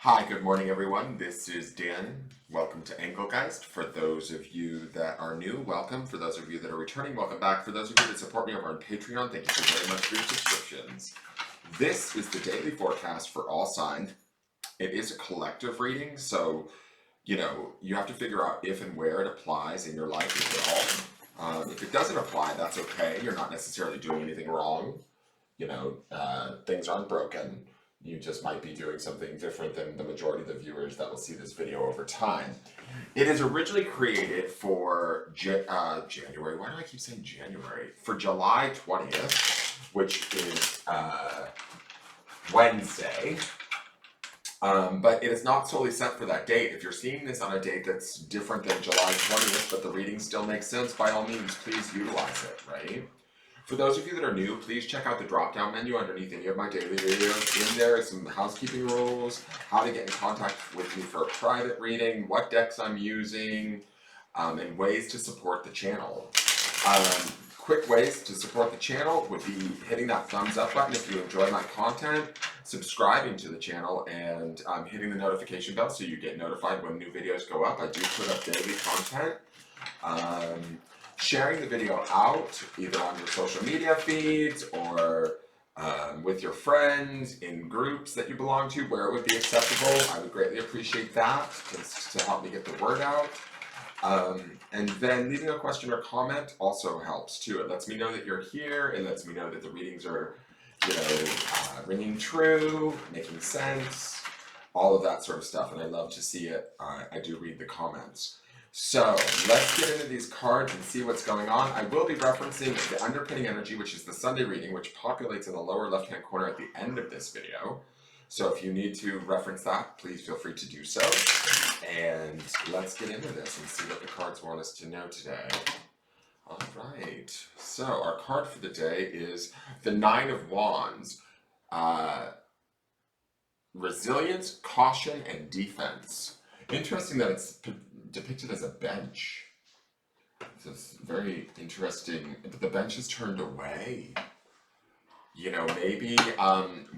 Hi, good morning, everyone. This is Dan. Welcome to Engelgeist. For those of you that are new, welcome. For those of you that are returning, welcome back. For those of you that support me over on Patreon, thank you so very much for your subscriptions. This is the daily forecast for all signs. It is a collective reading, so you have to figure out if and where it applies in your life as well. If it doesn't apply, that's okay. You're not necessarily doing anything wrong. Things aren't broken. You just might be doing something different than the majority of the viewers that will see this video over time. It is originally created for January. Why do I keep saying January? For July 20th, which is Wednesday. But it is not solely set for that date. If you're seeing this on a date that's different than July 20th, but the reading still makes sense, by all means, please utilize it, right? For those of you that are new, please check out the drop-down menu underneath any of my daily videos. In there is some housekeeping rules, how to get in contact with me for a private reading, what decks I'm using, and ways to support the channel. Quick ways to support the channel would be hitting that thumbs up button if you enjoy my content, subscribing to the channel, and hitting the notification bell so you get notified when new videos go up. I do put up daily content. Sharing the video out, either on your social media feeds or with your friends, in groups that you belong to where it would be acceptable. I would greatly appreciate that to help me get the word out. And then leaving a question or comment also helps too. It lets me know that you're here. It lets me know that the readings are, ringing true, making sense, all of that sort of stuff. And I love to see it. I do read the comments. So let's get into these cards and see what's going on. I will be referencing the underpinning energy, which is the Sunday reading, which populates in the lower left-hand corner at the end of this video. So if you need to reference that, please feel free to do so. And let's get into this and see what the cards want us to know today. All right. So our card for the day is the Nine of Wands. Resilience, caution, and defense. Interesting that it's depicted as a bench. So it's very interesting, but the bench is turned away. Maybe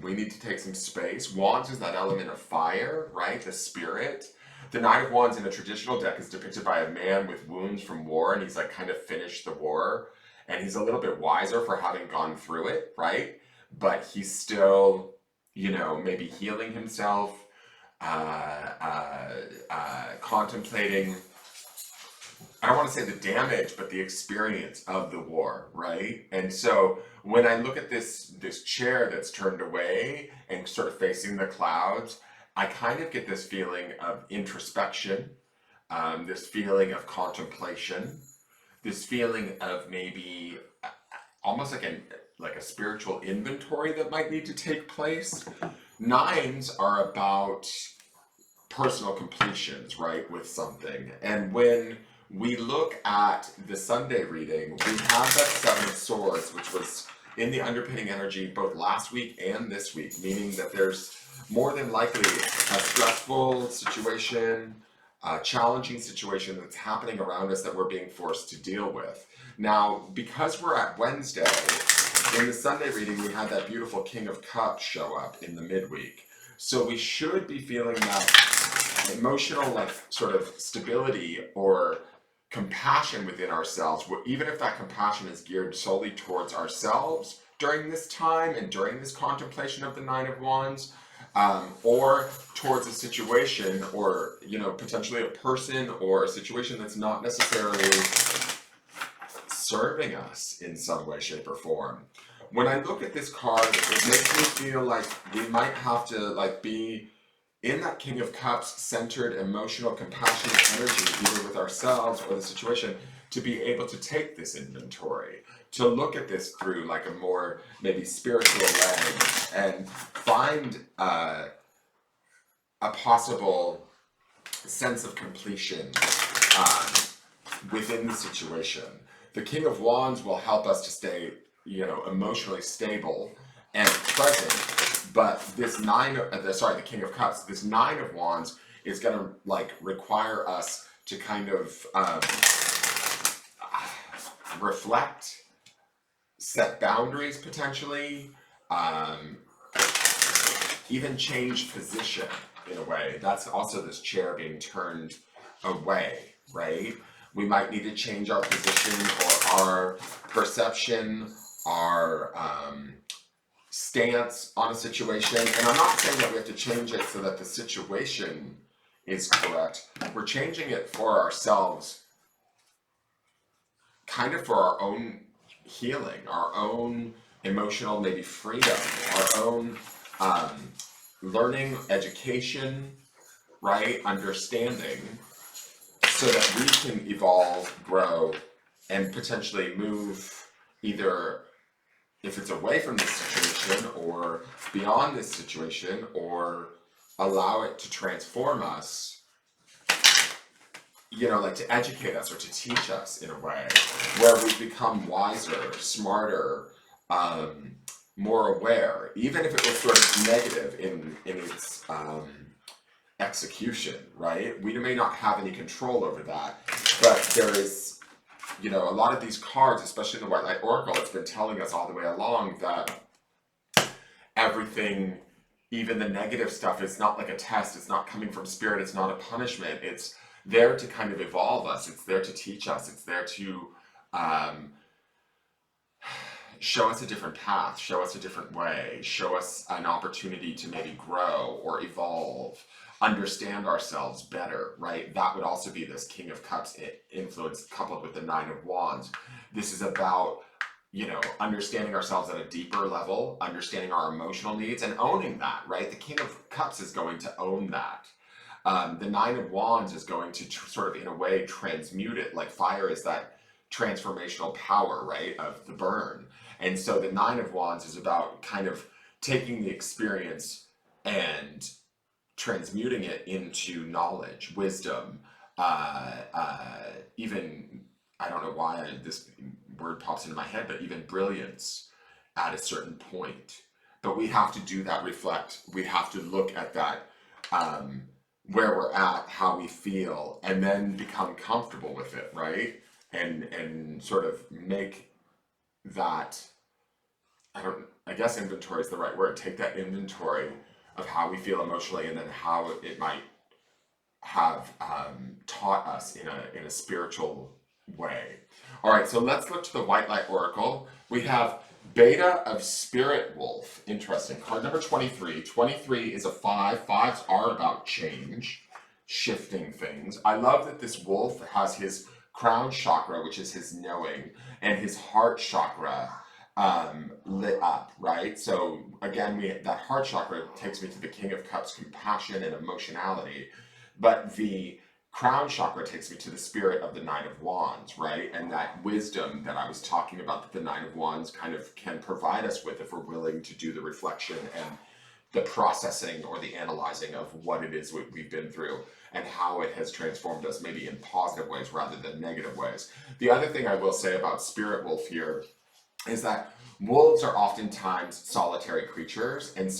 we need to take some space. Wands is that element of fire, right? The spirit. The Nine of Wands in a traditional deck is depicted by a man with wounds from war, and he's like kind of finished the war, and he's a little bit wiser for having gone through it, right? But he's still, maybe healing himself, contemplating, I don't want to say the damage, but the experience of the war, right? And so when I look at this chair that's turned away and sort of facing the clouds, I kind of get this feeling of introspection, this feeling of contemplation, this feeling of maybe almost like a spiritual inventory that might need to take place. Nines are about personal completions, right, with something. And when we look at the Sunday reading, we have that Seven of Swords, which was in the underpinning energy both last week and this week, meaning that there's more than likely a stressful situation, a challenging situation that's happening around us that we're being forced to deal with. Now, because we're at Wednesday, in the Sunday reading, we had that beautiful King of Cups show up in the midweek. So we should be feeling that emotional, sort of stability or compassion within ourselves, even if that compassion is geared solely towards ourselves during this time and during this contemplation of the Nine of Wands, or towards a situation or, potentially a person or a situation that's not necessarily serving us in some way, shape, or form. When I look at this card, it makes me feel like we might have to be in that King of Cups centered, emotional, compassionate energy, either with ourselves or the situation, to be able to take this inventory, to look at this through like a more maybe spiritual lens and find a possible sense of completion within the situation. The King of Wands will help us to stay, emotionally stable and present. But this the King of Cups, this Nine of Wands is going to require us to kind of reflect, set boundaries potentially, even change position in a way. That's also this chair being turned away, right? We might need to change our position or our perception, our stance on a situation. And I'm not saying that we have to change it so that the situation is correct. We're changing it for ourselves, kind of for our own healing, our own emotional maybe freedom, our own learning, education, right? Understanding, so that we can evolve, grow, and potentially move either, if it's away from this situation or beyond this situation, or allow it to transform us, like to educate us or to teach us in a way where we become wiser, smarter, more aware, even if it was sort of negative in its execution, right? We may not have any control over that, but there is, a lot of these cards, especially the White Light Oracle, it's been telling us all the way along that everything, even the negative stuff, is not like a test. It's not coming from spirit. It's not a punishment. It's there to kind of evolve us. It's there to teach us. It's there to show us a different path, show us a different way, show us an opportunity to maybe grow or evolve, understand ourselves better, right? That would also be this King of Cups influence coupled with the Nine of Wands. This is about, understanding ourselves at a deeper level, understanding our emotional needs and owning that, right? The King of Cups is going to own that. The Nine of Wands is going to sort of, in a way, transmute it. Like fire is that transformational power, right, of the burn. And so the Nine of Wands is about kind of taking the experience and transmuting it into knowledge, wisdom, even, I don't know why this word pops into my head, but even brilliance at a certain point. But we have to do that, reflect. We have to look at that, where we're at, how we feel, and then become comfortable with it, right? And sort of make that, I guess inventory is the right word. Take that inventory of how we feel emotionally, and then how it might have taught us in a spiritual way. All right, so let's look to the White Light Oracle. We have Beta of Spirit Wolf. Interesting. Card number 23. 23 is a 5. 5s are about change, shifting things. I love that this wolf has his crown chakra, which is his knowing, and his heart chakra lit up, right? So again, that heart chakra takes me to the King of Cups, compassion and emotionality, but the crown chakra takes me to the spirit of the Nine of Wands, right? And that wisdom that I was talking about, that the Nine of Wands kind of can provide us with if we're willing to do the reflection and the processing or the analyzing of what it is we've been through and how it has transformed us, maybe in positive ways rather than negative ways. The other thing I will say about Spirit Wolf here is that wolves are oftentimes solitary creatures, and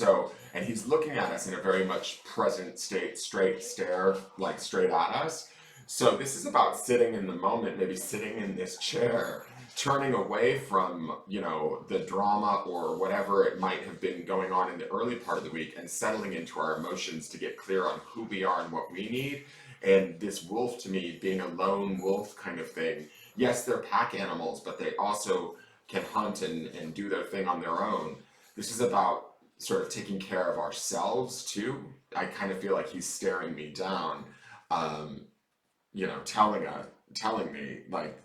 he's looking at us in a very much present state, straight stare, like straight at us. So this is about sitting in the moment, maybe sitting in this chair, turning away from, the drama or whatever it might have been going on in the early part of the week, and settling into our emotions to get clear on who we are and what we need. And this wolf, to me, being a lone wolf kind of thing, yes, they're pack animals, but they also can hunt and do their thing on their own. This is about sort of taking care of ourselves too. I kind of feel like he's staring me down, telling me, like,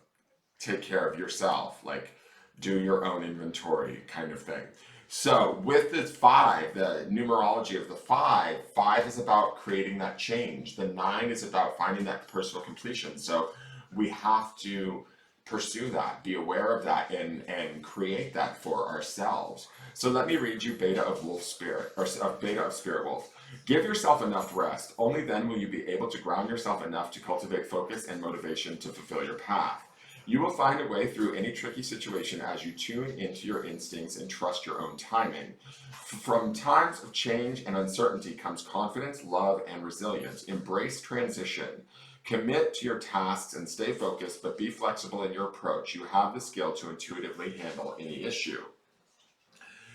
take care of yourself, like, do your own inventory kind of thing. So with this 5, the numerology of the 5 is about creating that change. The 9 is about finding that personal completion. So we have to pursue that, be aware of that, and create that for ourselves. So let me read you Beta of Wolf Spirit, or Beta of Spirit Wolf. Give yourself enough rest. Only then will you be able to ground yourself enough to cultivate focus and motivation to fulfill your path. You will find a way through any tricky situation as you tune into your instincts and trust your own timing. From times of change and uncertainty comes confidence, love, and resilience. Embrace transition. Commit to your tasks and stay focused, but be flexible in your approach. You have the skill to intuitively handle any issue.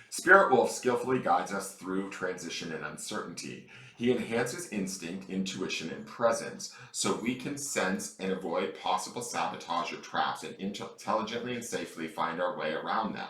Spirit Wolf skillfully guides us through transition and uncertainty. He enhances instinct, intuition, and presence so we can sense and avoid possible sabotage or traps and intelligently and safely find our way around them.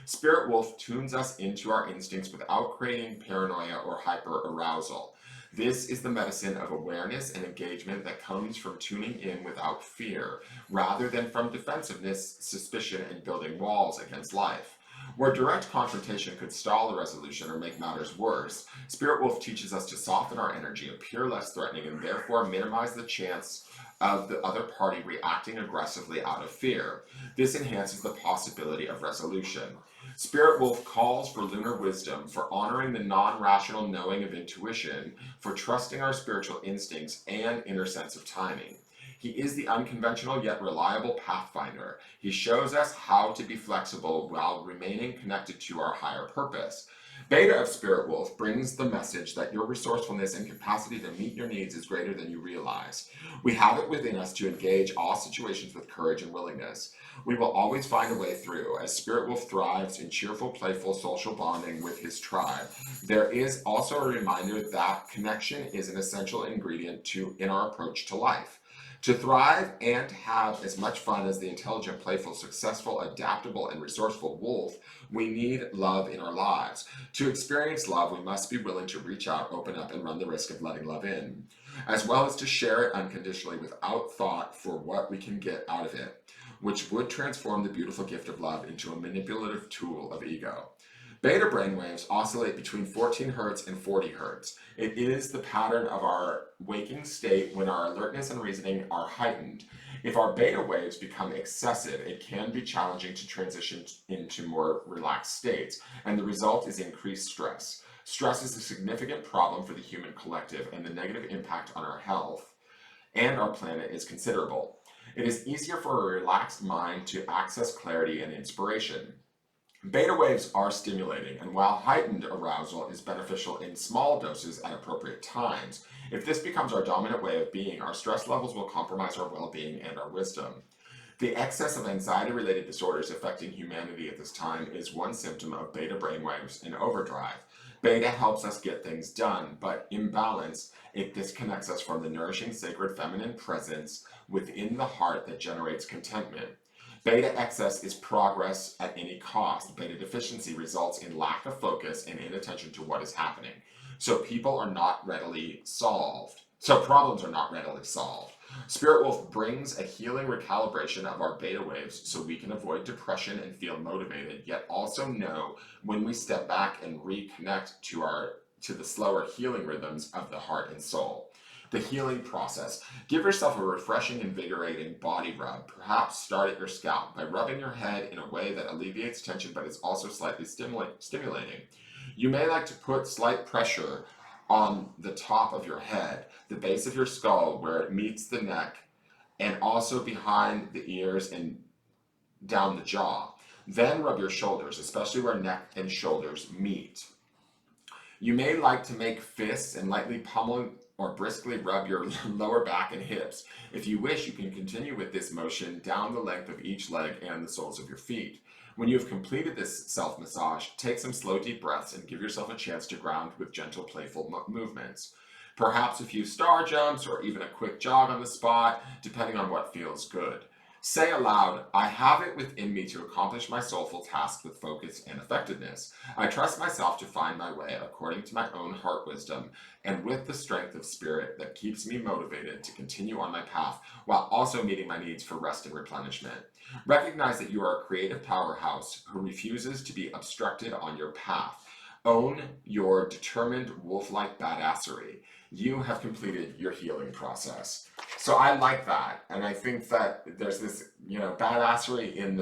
Spirit Wolf tunes us into our instincts without creating paranoia or hyper arousal. This is the medicine of awareness and engagement that comes from tuning in without fear, rather than from defensiveness, suspicion, and building walls against life. Where direct confrontation could stall a resolution or make matters worse, Spirit Wolf teaches us to soften our energy, appear less threatening, and therefore minimize the chance of the other party reacting aggressively out of fear. This enhances the possibility of resolution. Spirit Wolf calls for lunar wisdom, for honoring the non-rational knowing of intuition, for trusting our spiritual instincts and inner sense of timing. He is the unconventional yet reliable pathfinder. He shows us how to be flexible while remaining connected to our higher purpose. Beta of Spirit Wolf brings the message that your resourcefulness and capacity to meet your needs is greater than you realize. We have it within us to engage all situations with courage and willingness. We will always find a way through, as Spirit Wolf thrives in cheerful, playful, social bonding with his tribe. There is also a reminder that connection is an essential ingredient in our approach to life. To thrive and have as much fun as the intelligent, playful, successful, adaptable, and resourceful wolf, we need love in our lives. To experience love, we must be willing to reach out, open up, and run the risk of letting love in, as well as to share it unconditionally without thought for what we can get out of it, which would transform the beautiful gift of love into a manipulative tool of ego. Beta brainwaves oscillate between 14 Hz and 40 Hz. It is the pattern of our waking state when our alertness and reasoning are heightened. If our beta waves become excessive, it can be challenging to transition into more relaxed states, and the result is increased stress. Stress is a significant problem for the human collective, and the negative impact on our health and our planet is considerable. It is easier for a relaxed mind to access clarity and inspiration. Beta waves are stimulating, and while heightened arousal is beneficial in small doses at appropriate times, if this becomes our dominant way of being, our stress levels will compromise our well-being and our wisdom. The excess of anxiety-related disorders affecting humanity at this time is one symptom of beta brainwaves in overdrive. Beta helps us get things done, but imbalance, it disconnects us from the nourishing sacred feminine presence within the heart that generates contentment. Beta excess is progress at any cost. Beta deficiency results in lack of focus and inattention to what is happening. So problems are not readily solved. Spirit Wolf brings a healing recalibration of our beta waves so we can avoid depression and feel motivated, yet also know when we step back and reconnect to the slower healing rhythms of the heart and soul. The healing process. Give yourself a refreshing, invigorating body rub. Perhaps start at your scalp by rubbing your head in a way that alleviates tension but is also slightly stimulating. You may like to put slight pressure on the top of your head, the base of your skull where it meets the neck, and also behind the ears and down the jaw. Then rub your shoulders, especially where neck and shoulders meet. You may like to make fists and lightly pummel or briskly rub your lower back and hips. If you wish, you can continue with this motion down the length of each leg and the soles of your feet. When you have completed this self-massage, take some slow, deep breaths and give yourself a chance to ground with gentle, playful movements. Perhaps a few star jumps or even a quick jog on the spot, depending on what feels good. Say aloud, I have it within me to accomplish my soulful tasks with focus and effectiveness. I trust myself to find my way according to my own heart wisdom and with the strength of spirit that keeps me motivated to continue on my path while also meeting my needs for rest and replenishment. Recognize that you are a creative powerhouse who refuses to be obstructed on your path. Own your determined wolf-like badassery. You have completed your healing process. So I like that, and I think that there's this, badassery in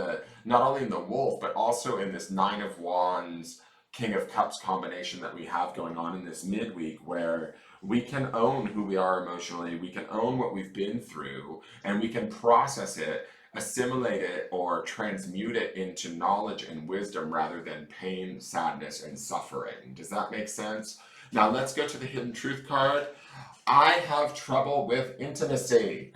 not only in the wolf, but also in this Nine of Wands, King of Cups combination that we have going on in this midweek, where we can own who we are emotionally, we can own what we've been through, and we can process it, assimilate it, or transmute it into knowledge and wisdom rather than pain, sadness, and suffering. Does that make sense? Now let's go to the Hidden Truth card. I have trouble with intimacy.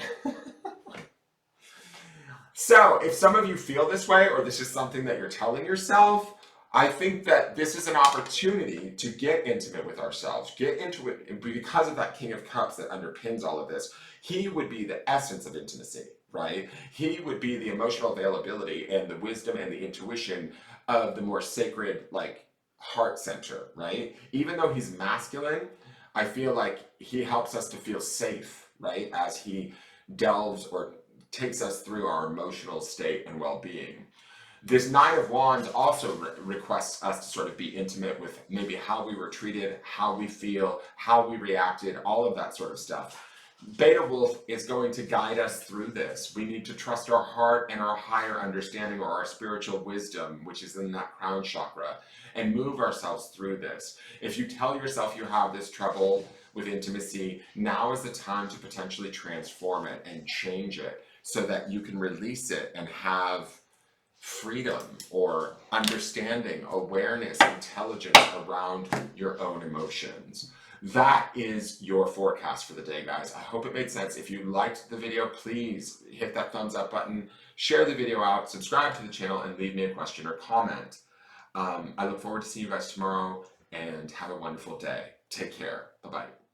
So if some of you feel this way, or this is something that you're telling yourself, I think that this is an opportunity to get intimate with ourselves, get into it because of that King of Cups that underpins all of this. He would be the essence of intimacy, right? He would be the emotional availability and the wisdom and the intuition of the more sacred, like heart center, right? Even though he's masculine, I feel like he helps us to feel safe, right? As he delves or takes us through our emotional state and well being. This Nine of Wands also requests us to sort of be intimate with maybe how we were treated, how we feel, how we reacted, all of that sort of stuff. Beta Wolf is going to guide us through this. We need to trust our heart and our higher understanding or our spiritual wisdom, which is in that crown chakra, and move ourselves through this. If you tell yourself you have this trouble with intimacy, now is the time to potentially transform it and change it so that you can release it and have freedom or understanding, awareness, intelligence around your own emotions. That is your forecast for the day, guys. I hope it made sense. If you liked the video, please hit that thumbs up button, share the video out, subscribe to the channel, and leave me a question or comment. I look forward to seeing you guys tomorrow, and have a wonderful day. Take care. Bye-bye.